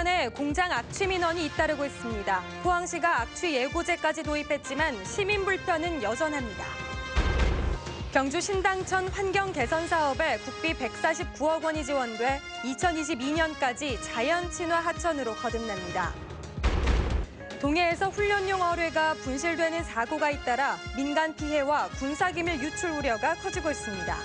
신당천에 공장 악취 민원이 잇따르고 있습니다. 포항시가 악취 예고제까지 도입했지만 시민 불편은 여전합니다. 경주 신당천 환경 개선 사업에 국비 149억 원이 지원돼 2022년까지 자연 친화 하천으로 거듭납니다. 동해에서 훈련용 어뢰가 분실되는 사고가 잇따라 민간 피해와 군사기밀 유출 우려가 커지고 있습니다.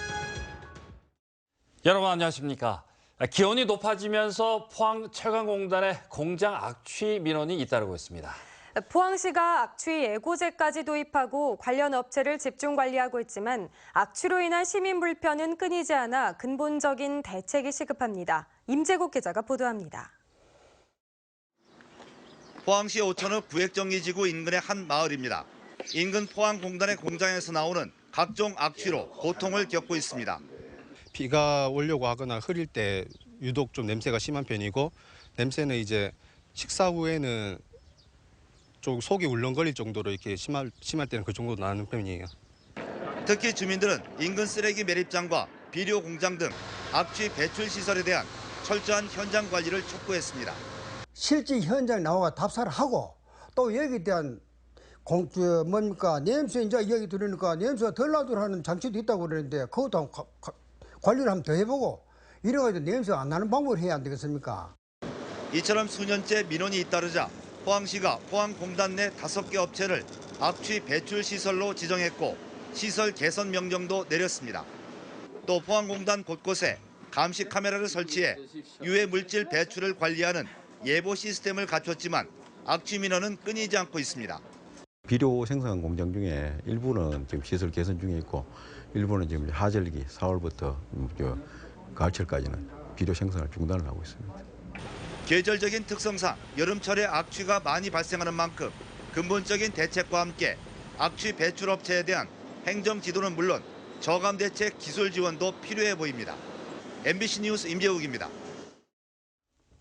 여러분 안녕하십니까? 기온이 높아지면서 포항철강공단의 공장 악취 민원이 잇따르고 있습니다. 포항시가 악취 예고제까지 도입하고 관련 업체를 집중 관리하고 있지만 악취로 인한 시민 불편은 끊이지 않아 근본적인 대책이 시급합니다. 임재국 기자가 보도합니다. 포항시 오천읍 구획정리지구 인근의 한 마을입니다. 인근 포항공단의 공장에서 나오는 각종 악취로 고통을 겪고 있습니다. 비가 오려고 하거나 흐릴 때 유독 좀 냄새가 심한 편이고, 냄새는 이제 식사 후에는 좀 속이 울렁거릴 정도로 이렇게 심할 때는 그 정도 나는 편이에요. 특히 주민들은 인근 쓰레기 매립장과 비료 공장 등 악취 배출 시설에 대한 철저한 현장 관리를 촉구했습니다. 실제 현장에 나와 답사를 하고 또 여기에 대한 냄새 이제 여기 들으니까 냄새가 덜 나도록 하는 장치도 있다고 그러는데 그것도 관리를 한번 더 해보고 이래가지고 냄새가 안 나는 방법을 해야 안 되겠습니까? 이처럼 수년째 민원이 잇따르자 포항시가 포항공단 내 5개 업체를 악취 배출 시설로 지정했고 시설 개선 명령도 내렸습니다. 또 포항공단 곳곳에 감시 카메라를 설치해 유해 물질 배출을 관리하는 예보 시스템을 갖췄지만 악취 민원은 끊이지 않고 있습니다. 비료 생산 공장 중에 일부는 지금 시설 개선 중에 있고 일부는 지금 하절기 4월부터 가을철까지는 비료 생산을 중단을 하고 있습니다. 계절적인 특성상 여름철에 악취가 많이 발생하는 만큼 근본적인 대책과 함께 악취 배출 업체에 대한 행정 지도는 물론 저감 대책 기술 지원도 필요해 보입니다. MBC 뉴스 임재욱입니다.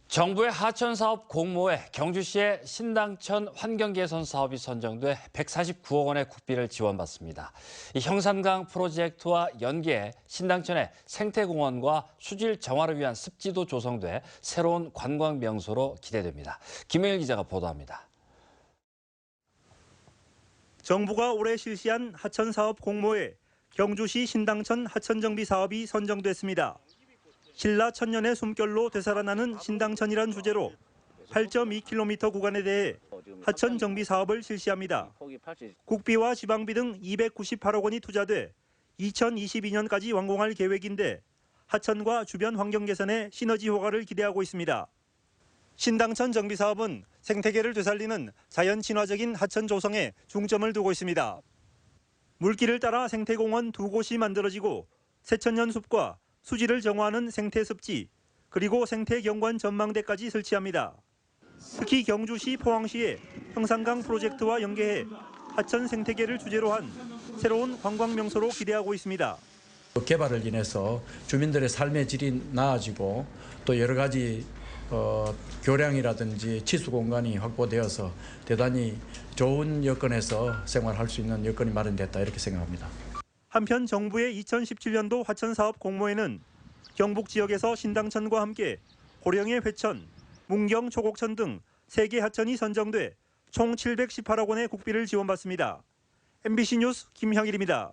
정부의 하천 사업 공모에 경주시의 신당천 환경 개선 사업이 선정돼 149억 원의 국비를 지원받습니다. 이 형산강 프로젝트와 연계해 신당천의 생태공원과 수질 정화를 위한 습지도 조성돼 새로운 관광 명소로 기대됩니다. 김영일 기자가 보도합니다. 정부가 올해 실시한 하천 사업 공모에 경주시 신당천 하천 정비 사업이 선정됐습니다. 신라 천년의 숨결로 되살아나는 신당천이란 주제로 8.2km 구간에 대해 하천 정비 사업을 실시합니다. 국비와 지방비 등 298억 원이 투자돼 2022년까지 완공할 계획인데 하천과 주변 환경 개선에 시너지 효과를 기대하고 있습니다. 신당천 정비 사업은 생태계를 되살리는 자연 친화적인 하천 조성에 중점을 두고 있습니다. 물길을 따라 생태공원 2곳이 만들어지고 새천년 숲과 수질을 정화하는 생태습지, 그리고 생태경관 전망대까지 설치합니다. 특히 경주시, 포항시의 형산강 프로젝트와 연계해 하천 생태계를 주제로 한 새로운 관광 명소로 기대하고 있습니다. 개발을 인해서 주민들의 삶의 질이 나아지고 또 여러 가지 교량이라든지 치수 공간이 확보되어서 대단히 좋은 여건에서 생활할 수 있는 여건이 마련됐다 이렇게 생각합니다. 한편 정부의 2017년도 하천 사업 공모에는 경북 지역에서 신당천과 함께 호령의 회천, 문경 초곡천 등 3개 하천이 선정돼 총 718억 원의 국비를 지원받습니다. MBC 뉴스 김형일입니다.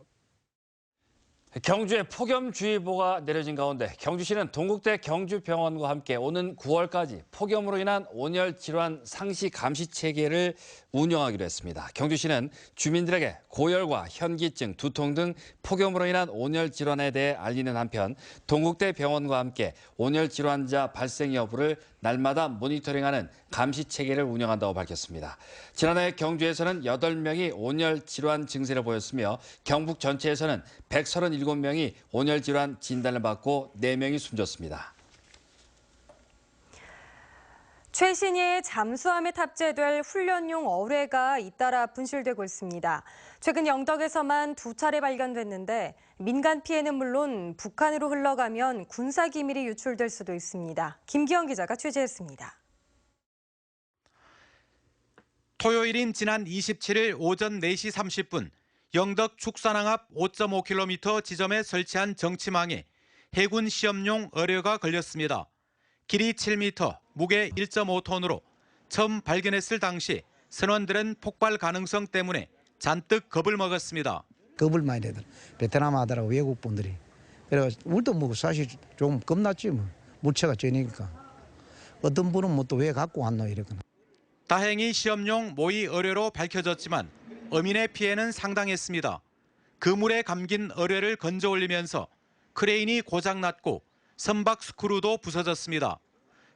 경주에 폭염주의보가 내려진 가운데 경주시는 동국대 경주병원과 함께 오는 9월까지 폭염으로 인한 온열 질환 상시 감시 체계를 운영하기로 했습니다. 경주시는 주민들에게 고열과 현기증, 두통 등 폭염으로 인한 온열 질환에 대해 알리는 한편 동국대 병원과 함께 온열 질환자 발생 여부를 날마다 모니터링하는 감시 체계를 운영한다고 밝혔습니다. 지난해 경주에서는 8명이 온열 질환 증세를 보였으며 경북 전체에서는 137명이 온열 질환 진단을 받고 4명이 숨졌습니다. 최신의 잠수함에 탑재될 훈련용 어뢰가 잇따라 분실되고 있습니다. 최근 영덕에서만 2차례 발견됐는데 민간 피해는 물론 북한으로 흘러가면 군사 기밀이 유출될 수도 있습니다. 김기영 기자가 취재했습니다. 토요일인 지난 27일 오전 4시 30분 영덕 축산항 앞 5.5km 지점에 설치한 정치망에 해군 시험용 어뢰가 걸렸습니다. 길이 7m, 무게 1.5톤으로 처음 발견했을 당시 선원들은 폭발 가능성 때문에 잔뜩 겁을 먹었습니다. 겁을 많이 내들 베트남 하더라고 외국 분들이. 그래가지고 우리도 뭐 사실 좀 겁났지 뭐. 물체가 쩌니까. 어떤 분은 뭐 또 왜 갖고 왔노 이러거나. 다행히 시험용 모의 의뢰로 밝혀졌지만 어민의 피해는 상당했습니다. 그물에 감긴 의뢰를 건져 올리면서 크레인이 고장났고 선박 스크루도 부서졌습니다.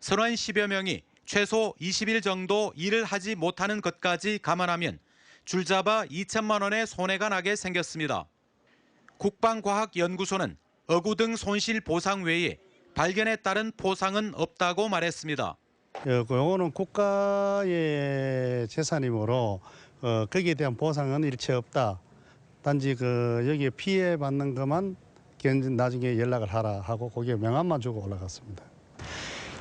선원 10여 명이 최소 20일 정도 일을 하지 못하는 것까지 감안하면 줄잡아 2천만 원의 손해가 나게 생겼습니다. 국방과학연구소는 어구 등 손실 보상 외에 발견에 따른 포상은 없다고 말했습니다. 이거는 국가의 재산이므로 거기에 대한 보상은 일체 없다. 단지 여기에 피해 받는 것만 나중에 연락을 하라 하고 거기에 명함만 주고 올라갔습니다.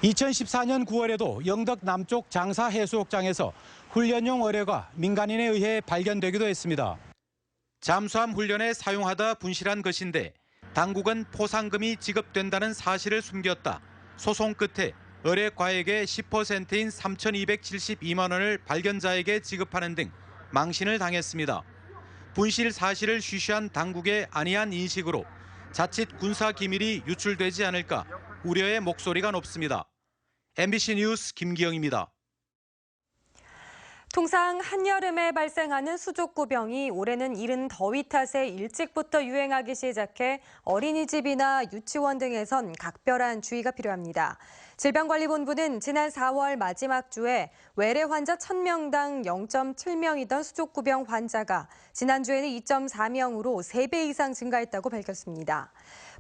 2014년 9월에도 영덕 남쪽 장사 해수욕장에서 훈련용 어뢰가 민간인에 의해 발견되기도 했습니다. 잠수함 훈련에 사용하다 분실한 것인데 당국은 포상금이 지급된다는 사실을 숨겼다. 소송 끝에 어뢰과액의 10%인 3,272만 원을 발견자에게 지급하는 등 망신을 당했습니다. 분실 사실을 쉬쉬한 당국의 안이한 인식으로 자칫 군사 기밀이 유출되지 않을까 우려의 목소리가 높습니다. MBC 뉴스 김기영입니다. 통상 한여름에 발생하는 수족구병이 올해는 이른 더위 탓에 일찍부터 유행하기 시작해 어린이집이나 유치원 등에선 각별한 주의가 필요합니다. 질병관리본부는 지난 4월 마지막 주에 외래 환자 1,000명당 0.7명이던 수족구병 환자가 지난주에는 2.4명으로 3배 이상 증가했다고 밝혔습니다.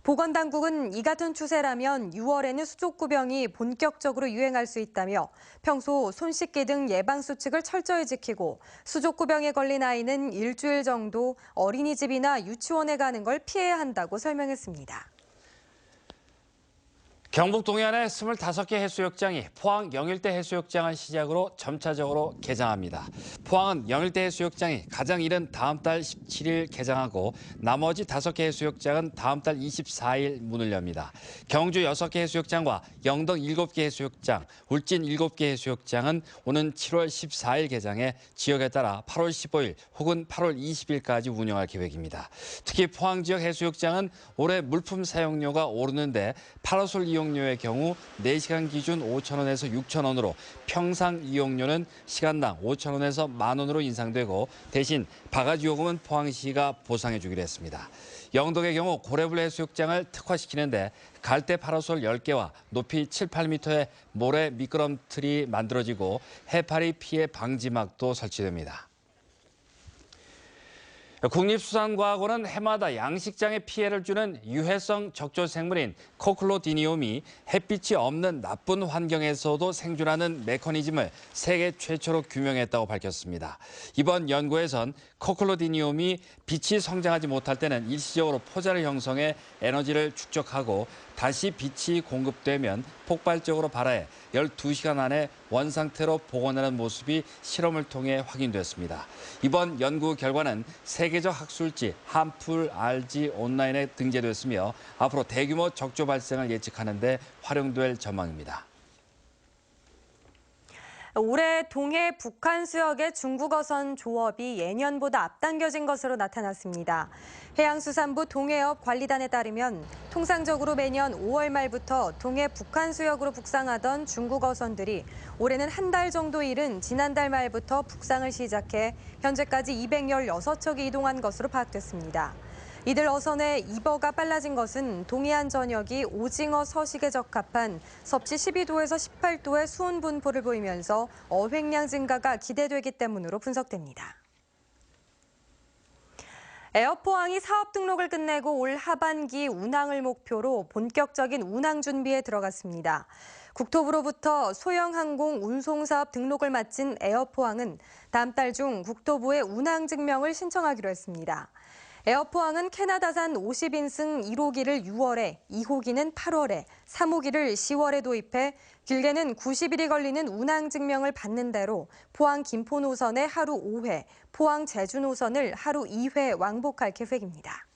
보건당국은 이 같은 추세라면 6월에는 수족구병이 본격적으로 유행할 수 있다며 평소 손 씻기 등 예방수칙을 철저히 지키고 수족구병에 걸린 아이는 일주일 정도 어린이집이나 유치원에 가는 걸 피해야 한다고 설명했습니다. 경북 동해안의 25개 해수욕장이 포항 영일대 해수욕장을 시작으로 점차적으로 개장합니다. 포항은 영일대 해수욕장이 가장 이른 다음 달 17일 개장하고 나머지 5개 해수욕장은 다음 달 24일 문을 엽니다. 경주 6개 해수욕장과 영덕 7개 해수욕장, 울진 7개 해수욕장은 오는 7월 14일 개장해 지역에 따라 8월 15일 혹은 8월 20일까지 운영할 계획입니다. 특히 포항 지역 해수욕장은 올해 물품 사용료가 오르는데 파라솔 이용료의 경우 4시간 기준 5,000원에서 6,000원으로 평상 이용료는 시간당 5,000원에서 10,000원으로 인상되고 대신 바가지 요금은 포항시가 보상해 주기로 했습니다. 영덕의 경우 고래블 해수욕장을 특화시키는데 갈대 파라솔 10개와 높이 7, 8m의 모래 미끄럼틀이 만들어지고 해파리 피해 방지막도 설치됩니다. 국립수산과학원은 해마다 양식장에 피해를 주는 유해성 적조생물인 코클로디니움이 햇빛이 없는 나쁜 환경에서도 생존하는 메커니즘을 세계 최초로 규명했다고 밝혔습니다. 이번 연구에선 코클로디니움이 빛이 성장하지 못할 때는 일시적으로 포자를 형성해 에너지를 축적하고 다시 빛이 공급되면 폭발적으로 발화해 12시간 안에 원상태로 복원하는 모습이 실험을 통해 확인됐습니다. 이번 연구 결과는 세계적 학술지 한풀 RG 온라인에 등재됐으며 앞으로 대규모 적조 발생을 예측하는 데 활용될 전망입니다. 올해 동해 북한 수역의 중국어선 조업이 예년보다 앞당겨진 것으로 나타났습니다. 해양수산부 동해업 관리단에 따르면 통상적으로 매년 5월 말부터 동해 북한 수역으로 북상하던 중국어선들이 올해는 한 달 정도 이른 지난달 말부터 북상을 시작해 현재까지 216척이 이동한 것으로 파악됐습니다. 이들 어선의 입어가 빨라진 것은 동해안 전역이 오징어 서식에 적합한 섭씨 12도에서 18도의 수온 분포를 보이면서 어획량 증가가 기대되기 때문으로 분석됩니다. 에어포항이 사업 등록을 끝내고 올 하반기 운항을 목표로 본격적인 운항 준비에 들어갔습니다. 국토부로부터 소형 항공 운송 사업 등록을 마친 에어포항은 다음 달 중 국토부에 운항 증명을 신청하기로 했습니다. 에어포항은 캐나다산 50인승 1호기를 6월에, 2호기는 8월에, 3호기를 10월에 도입해 길게는 90일이 걸리는 운항 증명을 받는 대로 포항 김포 노선에 하루 5회, 포항 제주 노선을 하루 2회 왕복할 계획입니다.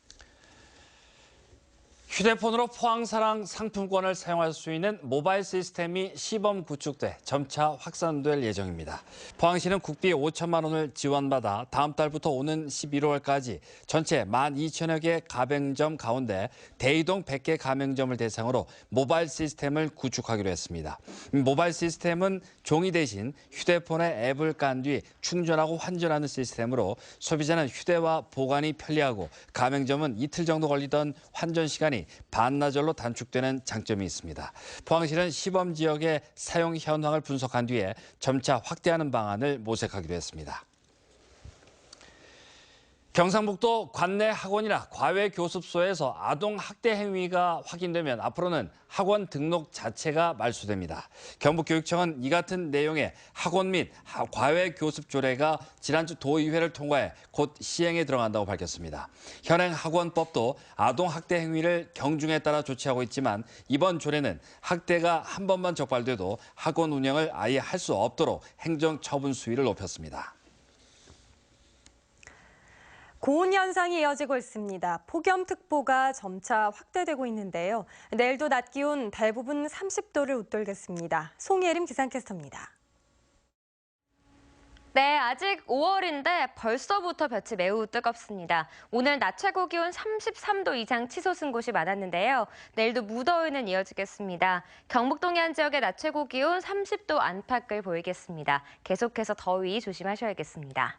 휴대폰으로 포항사랑 상품권을 사용할 수 있는 모바일 시스템이 시범 구축돼 점차 확산될 예정입니다. 포항시는 국비 5천만 원을 지원받아 다음 달부터 오는 11월까지 전체 12,000여 개 가맹점 가운데 대이동 100개 가맹점을 대상으로 모바일 시스템을 구축하기로 했습니다. 모바일 시스템은 종이 대신 휴대폰에 앱을 깐 뒤 충전하고 환전하는 시스템으로 소비자는 휴대와 보관이 편리하고 가맹점은 이틀 정도 걸리던 환전 시간이 반나절로 단축되는 장점이 있습니다. 포항시는 시범 지역의 사용 현황을 분석한 뒤에 점차 확대하는 방안을 모색하기로 했습니다. 경상북도 관내 학원이나 과외 교습소에서 아동 학대 행위가 확인되면 앞으로는 학원 등록 자체가 말소됩니다. 경북교육청은 이 같은 내용의 학원 및 과외 교습 조례가 지난주 도의회를 통과해 곧 시행에 들어간다고 밝혔습니다. 현행 학원법도 아동 학대 행위를 경중에 따라 조치하고 있지만 이번 조례는 학대가 한 번만 적발돼도 학원 운영을 아예 할 수 없도록 행정처분 수위를 높였습니다. 고온 현상이 이어지고 있습니다. 폭염특보가 점차 확대되고 있는데요. 내일도 낮 기온 대부분 30도를 웃돌겠습니다. 송예림 기상캐스터입니다. 네, 아직 5월인데 벌써부터 볕이 매우 뜨겁습니다. 오늘 낮 최고 기온 33도 이상 치솟은 곳이 많았는데요. 내일도 무더위는 이어지겠습니다. 경북 동해안 지역의 낮 최고 기온 30도 안팎을 보이겠습니다. 계속해서 더위 조심하셔야겠습니다.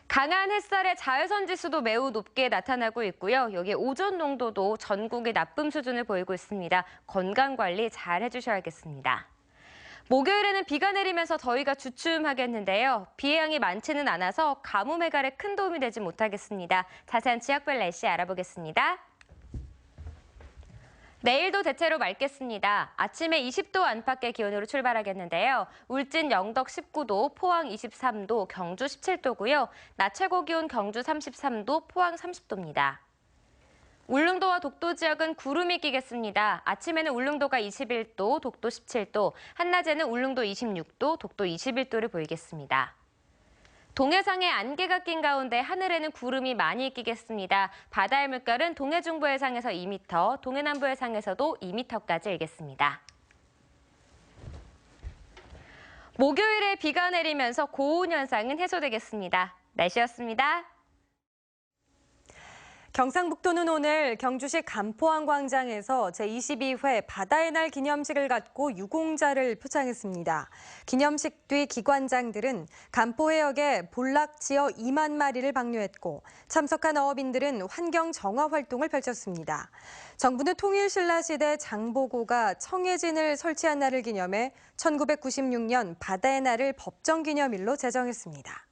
강한 햇살에 자외선 지수도 매우 높게 나타나고 있고요. 여기에 오존 농도도 전국의 나쁨 수준을 보이고 있습니다. 건강관리 잘 해주셔야겠습니다. 목요일에는 비가 내리면서 더위가 주춤하겠는데요. 비의 양이 많지는 않아서 가뭄 해결에 큰 도움이 되지 못하겠습니다. 자세한 지역별 날씨 알아보겠습니다. 내일도 대체로 맑겠습니다. 아침에 20도 안팎의 기온으로 출발하겠는데요. 울진 영덕 19도, 포항 23도, 경주 17도고요. 낮 최고 기온 경주 33도, 포항 30도입니다. 울릉도와 독도 지역은 구름이 끼겠습니다. 아침에는 울릉도가 21도, 독도 17도, 한낮에는 울릉도 26도, 독도 21도를 보이겠습니다. 동해상에 안개가 낀 가운데 하늘에는 구름이 많이 끼겠습니다. 바다의 물결은 동해 중부 해상에서 2m, 동해 남부 해상에서도 2m까지 일겠습니다. 목요일에 비가 내리면서 고온 현상은 해소되겠습니다. 날씨였습니다. 경상북도는 오늘 경주시 간포항광장에서 제22회 바다의 날 기념식을 갖고 유공자를 표창했습니다. 기념식 뒤 기관장들은 간포해역에 볼락지어 2만 마리를 방류했고 참석한 어업인들은 환경 정화 활동을 펼쳤습니다. 정부는 통일신라시대 장보고가 청해진을 설치한 날을 기념해 1996년 바다의 날을 법정기념일로 제정했습니다.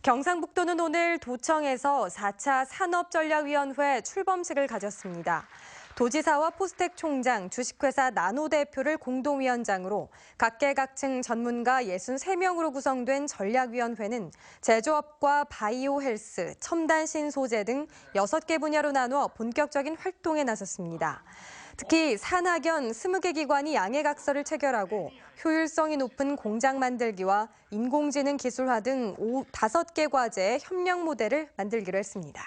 경상북도는 오늘 도청에서 4차 산업전략위원회 출범식을 가졌습니다. 도지사와 포스텍 총장, 주식회사 나노 대표를 공동위원장으로 각계각층 전문가 63명으로 구성된 전략위원회는 제조업과 바이오 헬스, 첨단 신소재 등 6개 분야로 나누어 본격적인 활동에 나섰습니다. 특히 산학연 20개 기관이 양해각서를 체결하고 효율성이 높은 공장 만들기와 인공지능 기술화 등 5개 과제의 협력 모델을 만들기로 했습니다.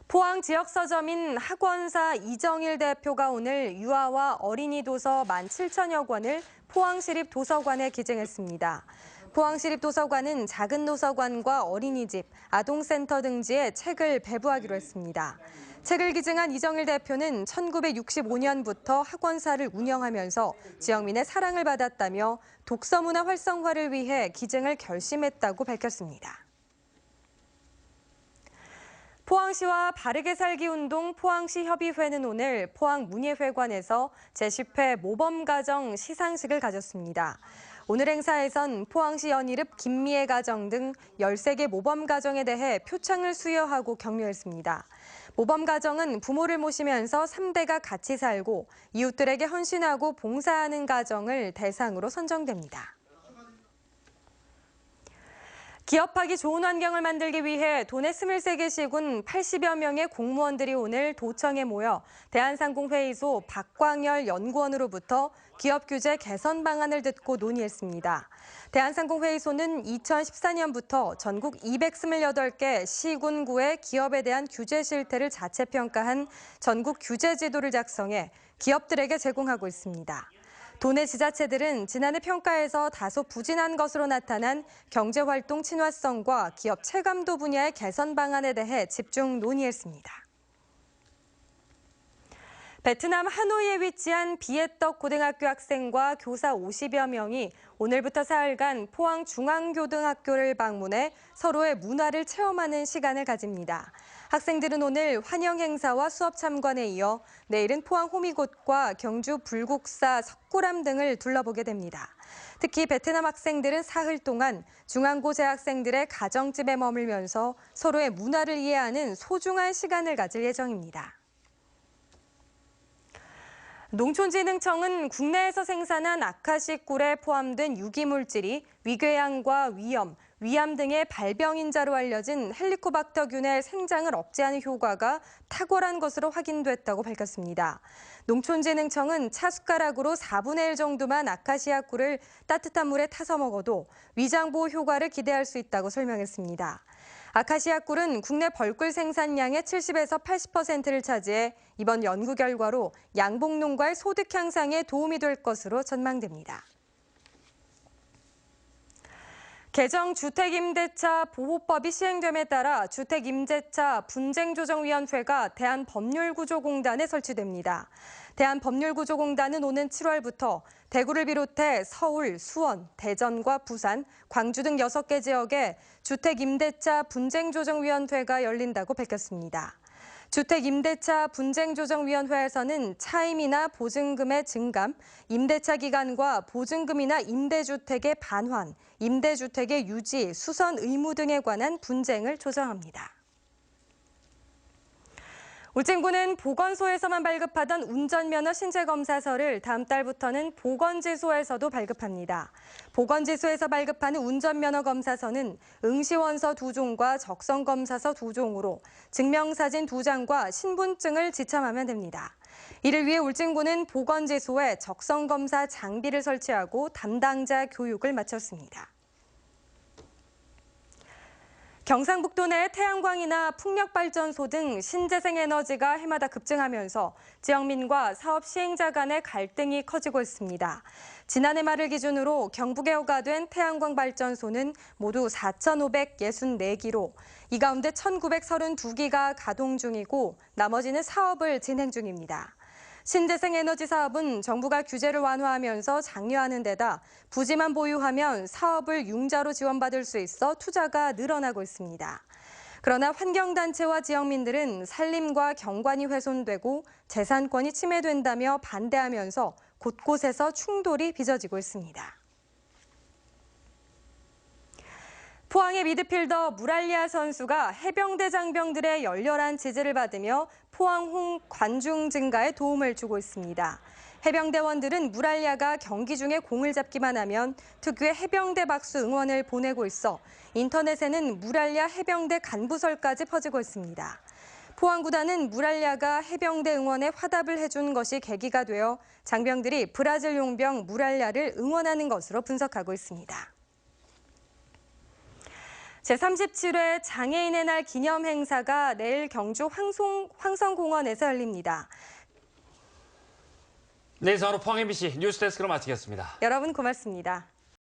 포항 지역 서점인 학원사 이정일 대표가 오늘 유아와 어린이 도서 17,000여 권을 포항시립도서관에 기증했습니다. 포항시립도서관은 작은 도서관과 어린이집, 아동센터 등지에 책을 배부하기로 했습니다. 책을 기증한 이정일 대표는 1965년부터 학원사를 운영하면서 지역민의 사랑을 받았다며 독서문화 활성화를 위해 기증을 결심했다고 밝혔습니다. 포항시와 바르게 살기 운동 포항시 협의회는 오늘 포항 문예회관에서 제10회 모범가정 시상식을 가졌습니다. 오늘 행사에선 포항시 연이읍 김미애 가정 등 13개 모범가정에 대해 표창을 수여하고 격려했습니다. 모범가정은 부모를 모시면서 3대가 같이 살고 이웃들에게 헌신하고 봉사하는 가정을 대상으로 선정됩니다. 기업하기 좋은 환경을 만들기 위해 도내 23개 시군 80여 명의 공무원들이 오늘 도청에 모여 대한상공회의소 박광열 연구원으로부터 기업 규제 개선 방안을 듣고 논의했습니다. 대한상공회의소는 2014년부터 전국 228개 시군구의 기업에 대한 규제 실태를 자체 평가한 전국 규제 지도를 작성해 기업들에게 제공하고 있습니다. 도내 지자체들은 지난해 평가에서 다소 부진한 것으로 나타난 경제활동 친화성과 기업 체감도 분야의 개선 방안에 대해 집중 논의했습니다. 베트남 하노이에 위치한 비에떡 고등학교 학생과 교사 50여 명이 오늘부터 사흘간 포항 중앙교등학교를 방문해 서로의 문화를 체험하는 시간을 가집니다. 학생들은 오늘 환영 행사와 수업 참관에 이어 내일은 포항 호미곶과 경주 불국사 석굴암 등을 둘러보게 됩니다. 특히 베트남 학생들은 사흘 동안 중앙고 재학생들의 가정집에 머물면서 서로의 문화를 이해하는 소중한 시간을 가질 예정입니다. 농촌진흥청은 국내에서 생산한 아카시 꿀에 포함된 유기물질이 위궤양과 위암 등의 발병인자로 알려진 헬리코박터균의 생장을 억제하는 효과가 탁월한 것으로 확인됐다고 밝혔습니다. 농촌진흥청은 차 숟가락으로 4분의 1 정도만 아카시아 꿀을 따뜻한 물에 타서 먹어도 위장보호 효과를 기대할 수 있다고 설명했습니다. 아카시아 꿀은 국내 벌꿀 생산량의 70에서 80%를 차지해 이번 연구 결과로 양봉농가의 소득 향상에 도움이 될 것으로 전망됩니다. 개정 주택임대차 보호법이 시행됨에 따라 주택임대차 분쟁조정위원회가 대한법률구조공단에 설치됩니다. 대한법률구조공단은 오는 7월부터 대구를 비롯해 서울, 수원, 대전과 부산, 광주 등 6개 지역에 주택임대차 분쟁조정위원회가 열린다고 밝혔습니다. 주택임대차 분쟁조정위원회에서는 차임이나 보증금의 증감, 임대차 기간과 보증금이나 임대주택의 반환, 임대주택의 유지, 수선 의무 등에 관한 분쟁을 조정합니다. 울진군은 보건소에서만 발급하던 운전면허 신체검사서를 다음 달부터는 보건지소에서도 발급합니다. 보건지소에서 발급하는 운전면허 검사서는 응시원서 2종과 적성검사서 2종으로 증명사진 2장과 신분증을 지참하면 됩니다. 이를 위해 울진군은 보건지소에 적성검사 장비를 설치하고 담당자 교육을 마쳤습니다. 경상북도 내 태양광이나 풍력발전소 등 신재생 에너지가 해마다 급증하면서 지역민과 사업 시행자 간의 갈등이 커지고 있습니다. 지난해 말을 기준으로 경북에 허가된 태양광 발전소는 모두 4,564기로 이 가운데 1,932기가 가동 중이고 나머지는 사업을 진행 중입니다. 신재생 에너지 사업은 정부가 규제를 완화하면서 장려하는 데다 부지만 보유하면 사업을 융자로 지원받을 수 있어 투자가 늘어나고 있습니다. 그러나 환경단체와 지역민들은 산림과 경관이 훼손되고 재산권이 침해된다며 반대하면서 곳곳에서 충돌이 빚어지고 있습니다. 포항의 미드필더 무랄리아 선수가 해병대 장병들의 열렬한 지지를 받으며 포항 관중 증가에 도움을 주고 있습니다. 해병대원들은 무랄리아가 경기 중에 공을 잡기만 하면 특유의 해병대 박수 응원을 보내고 있어 인터넷에는 무랄리아 해병대 간부설까지 퍼지고 있습니다. 포항구단은 무랄리아가 해병대 응원에 화답을 해준 것이 계기가 되어 장병들이 브라질 용병 무랄리아를 응원하는 것으로 분석하고 있습니다. 제37회 장애인의 날 기념 행사가 내일 경주 황성공원에서 열립니다. 네, 이상으로 포항 MBC 뉴스데스크로 마치겠습니다. 여러분 고맙습니다.